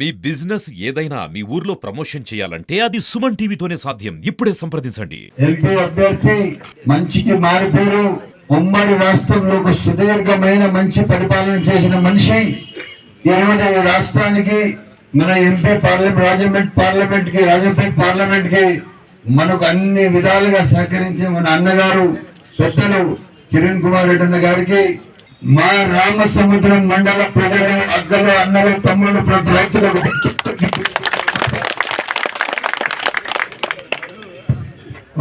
మీ business ఏదైనా మీ ఊర్లో promotion చేయాలంటే అది సుమన్ టీవీతోనే సాధ్యం. ఇప్పుడే సంప్రదించండి. ఎంపీ అభ్యర్థి మంచికి మారిపోరు. ఉమ్మడి రాష్ట్రంలో ఒక సుదీర్ఘమైన మంచి పరిపాలన చేసిన మనిషి ఈరోజు ఈ రాష్ట్రానికి మన ఎంపీ రాజంపేట పార్లమెంట్ కి మనకు అన్ని విధాలుగా సహకరించి మన అన్నగారు పెద్దలు కిరణ్ కుమార్ రెడ్డి అన్న గారికి, మా రామసముద్రం మండల ప్రజలు, అక్కలు, అన్నలు, తమ్ముళ్ళు, ప్రతి రైతులకు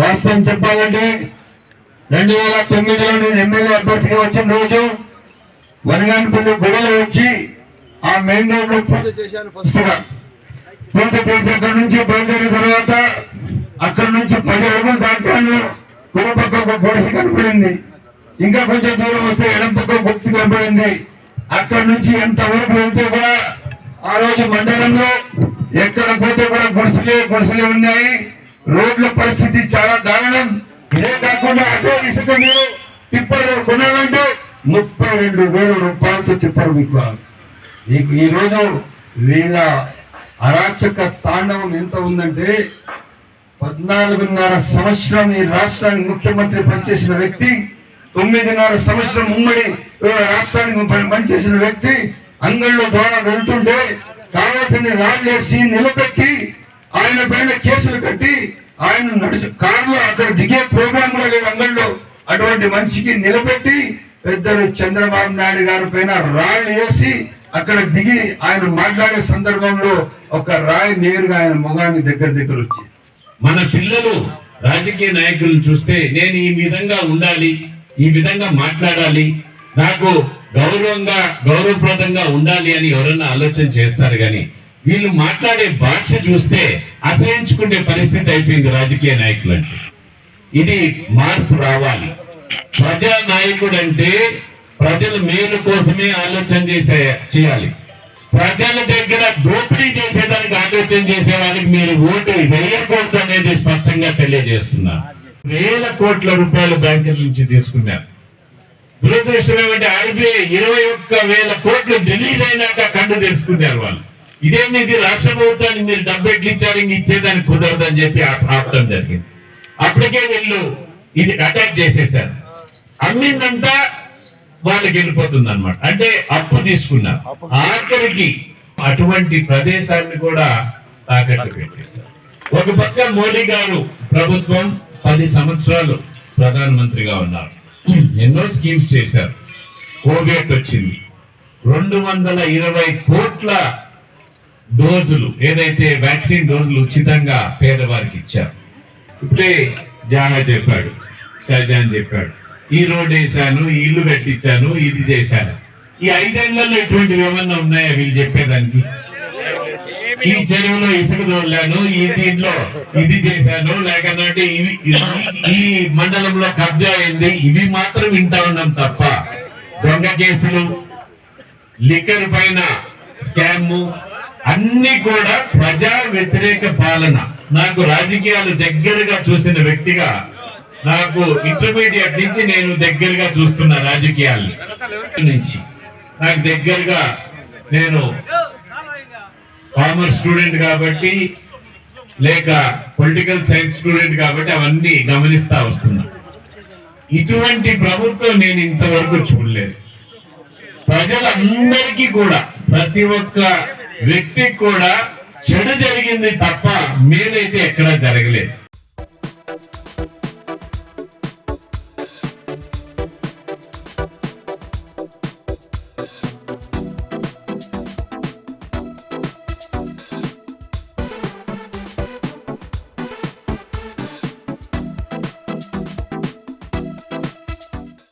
వాస్తవం చెప్పాలంటే 2009లో నేను ఎమ్మెల్యే అభ్యర్థిగా వచ్చిన రోజు వనగానపల్లి గుడిలో వచ్చి ఆ మెయిన్ రోడ్ లో పూజ చేశాను. ఫస్ట్ గా పూజ చేసి అక్కడి నుంచి బయలుదేరిన తర్వాత అక్కడి నుంచి 10 అడుగులు దాటాను. కుడి పక్క ఒక గుడిసి కనపడింది. ఇంకా కొంచెం దూరం వస్తే ఎడం పక్క గుడిసి కనపడింది. అక్కడి నుంచి ఎంతవరకు వెళ్తే కూడా ఆ రోజు మండలంలో ఎక్కడ పోతే కూడా గుడిసెలే ఉన్నాయి. రోడ్ల పరిస్థితి చాలా దారుణం. ఇదే కాకుండా అదే ఇసుక మీరు టిప్పర్ కొనాలంటే 32,000 రూపాయలతో టిప్పర్ మీకు. ఈ రోజు వీళ్ళ అరాచక తాండవం ఎంత ఉందంటే 14.5 సంవత్సరం ఈ రాష్ట్రానికి ముఖ్యమంత్రి పనిచేసిన వ్యక్తి, 9.5 సంవత్సరం ఉమ్మడి రాష్ట్రానికి పనిచేసిన వ్యక్తి అంగళ్ళ ద్వారా వెళ్తుంటే కావాల్సిన రాజేసి నిలబెట్టి ఆయన పైన కేసులు కట్టి ఆయన కారులో అక్కడ దిగే ప్రోగ్రాం కూడా లేదు అంగళ్ళలో. అటువంటి మనిషికి నిలబెట్టి పెద్దలు చంద్రబాబు నాయుడు గారి పైన రాళ్ళు వేసి అక్కడ దిగి ఆయన మాట్లాడే సందర్భంలో ఒక రాయి నేరుగా ఆయన ముఖాన్ని దగ్గర వచ్చి, మన పిల్లలు రాజకీయ నాయకులను చూస్తే నేను ఈ విధంగా ఉండాలి, ఈ విధంగా మాట్లాడాలి, నాకు గౌరవప్రదంగా ఉండాలి అని ఎవరన్నా ఆలోచన చేస్తారు. కానీ వీళ్ళు మాట్లాడే భాష చూస్తే అసహించుకునే పరిస్థితి అయిపోయింది రాజకీయ నాయకులు అంటే. ఇది మార్పు రావాలి. ప్రజా నాయకుడు అంటే ప్రజల మేలు కోసమే ఆలోచన చేయాలి. ప్రజల దగ్గర దోపిడీ చేసేదానికి ఆలోచన చేసే వాళ్ళకి మీరు ఓటు వేయకూడదు అనేది స్పష్టంగా తెలియజేస్తున్నారు. 1,000 కోట్ల రూపాయలు బ్యాంకుల నుంచి తీసుకున్నారు. దురదృష్టం ఏమంటే RBI 21,000 కోట్లు రిలీజ్ అయినాక కళ్ళు తెలుసుకున్నారు వాళ్ళు. ఇదేమి ఇది రాష్ట్ర ప్రభుత్వానికి మీరు డబ్బు ఎట్లు ఇచ్చారు, ఇంక ఇచ్చేదానికి కుదరదని చెప్పి ఆపడం జరిగింది. అప్పటికే వీళ్ళు ఇది అటాక్ చేసేసారు. అమ్మిందంతా వాళ్ళకి వెళ్ళిపోతుంది అనమాట. అంటే అప్పు తీసుకున్నారు. ఆఖరికి అటువంటి ప్రదేశాన్ని కూడా తాకట్టు పెట్టేశారు. ఒక పక్క మోడీ గారు ప్రభుత్వం 10 సంవత్సరాలు ప్రధానమంత్రిగా ఉన్నారు. ఎన్నో స్కీమ్స్ చేశారు. కోవిడ్ వచ్చింది. 220 కోట్ల డోజులు ఏదైతే వ్యాక్సిన్ డోజులు ఉచితంగా పేదవారికి ఇచ్చారు. ఇప్పుడే జానా చెప్పాడు, షాజాన్ చెప్పాడు, ఈ రోడ్ వేసాను, ఈ ఇల్లు కట్టించాను, ఇది చేశాను. ఈ 5 ఏళ్లలో ఎటువంటివి ఏమన్నా ఉన్నాయా వీళ్ళు చెప్పేదానికి? ఈ చెరువులో ఇసుక తోలాను, ఈ దీంట్లో ఇది చేశాను, లేకపోతే ఈ మండలంలో కబ్జా అయింది, ఇవి మాత్రం వింటా ఉన్నాం తప్ప దొంగ కేసులు, లిక్కర్ పైన స్కామ్ అన్ని కూడా ప్రజా వ్యతిరేక పాలన. నాకు రాజకీయాలు దగ్గరగా చూసిన వ్యక్తిగా, నాకు ఇంటర్మీడియట్ నుంచి నేను దగ్గరగా చూస్తున్న రాజకీయాలు నుంచి నాకు దగ్గరగా, నేను కామర్స్ స్టూడెంట్ కాబట్టి లేక పొలిటికల్ సైన్స్ స్టూడెంట్ కాబట్టి అవన్నీ గమనిస్తా వస్తున్నా. ఇటువంటి ప్రభుత్వం నేను ఇంతవరకు చూడలేదు. ప్రజలందరికీ కూడా, ప్రతి ఒక్క వ్యక్తికి కూడా చెడు జరిగింది తప్ప మేలైతే ఎక్కడా జరగలేదు.